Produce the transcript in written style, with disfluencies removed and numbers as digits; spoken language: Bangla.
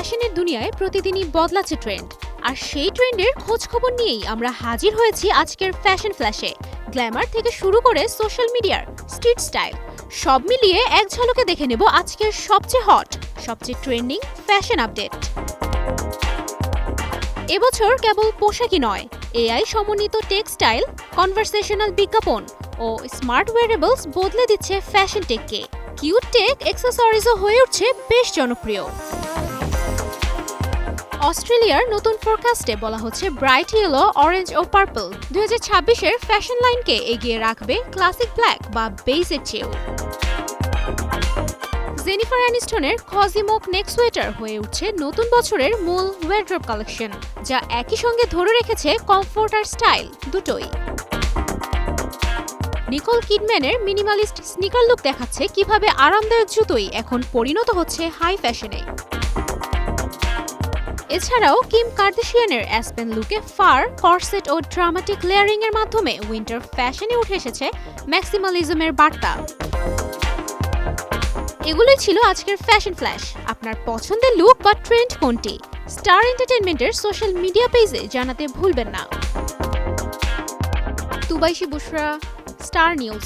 ফ্যাশনের দুনিয়ায় প্রতিদিনই বদলাচ্ছে ট্রেন্ড, আর সেই ট্রেন্ডের খোঁজ খবর নিয়েই আমরা হাজির হয়েছি আজকের ফ্যাশন ফ্ল্যাশে। গ্ল্যামার থেকে শুরু করে সোশ্যাল মিডিয়ার স্ট্রিট স্টাইল সব মিলিয়ে এক ঝলকে দেখে নেব আজকের সবচেয়ে হট, সবচেয়ে ট্রেন্ডিং ফ্যাশন আপডেট। এবছর কেবল পোশাকই নয়, এআই সমন্বিত টেক্সটাইল, কনভারসেশনাল বিজ্ঞাপন ও স্মার্ট ওয়্যারেবলস বদলে দিচ্ছে ফ্যাশন টেককে। কিউট টেক অ্যাক্সেসরিজও হয়ে উঠছে বেশ জনপ্রিয়। অস্ট্রেলিয়ার নতুন ফোরকাস্টে বলা হচ্ছে ব্রাইট ইয়েলো, অরেঞ্জ ও পার্পল 2026-এর ফ্যাশন লাইনকে এগিয়ে রাখবে ক্লাসিক ব্ল্যাক বা বেজের চেয়েও। জেনিফার অ্যানিস্টনের কজি মোক নেক সোয়েটার হয়ে উঠছে নতুন বছরের মূল ওয়ারড্রব কালেকশন, যা একই সঙ্গে ধরে রেখেছে কমফোর্ট আর স্টাইল দুটোই। নিকোল কিডম্যানের মিনিমালিস্ট স্নিকার লুক দেখাচ্ছে কিভাবে আরামদায়ক জুতোই এখন পরিণত হচ্ছে হাই ফ্যাশনে। এছাড়াও কিম কার্দাশিয়ানের অ্যাসপেন লুকে ফার, কর্সেট ও ড্রামাটিক লেয়ারিং এর মাধ্যমে উইন্টার ফ্যাশনে উঠে এসেছে ম্যাক্সিমালিজমের বার্তা। এগুলোই ছিল আজকের ফ্যাশন ফ্ল্যাশ। আপনার পছন্দের লুক বা ট্রেন্ড কোনটি? স্টার এন্টারটেইনমেন্টের সোশ্যাল মিডিয়া পেজে জানাতে ভুলবেন না। তুবাইশি বুশরা, স্টার নিউজ।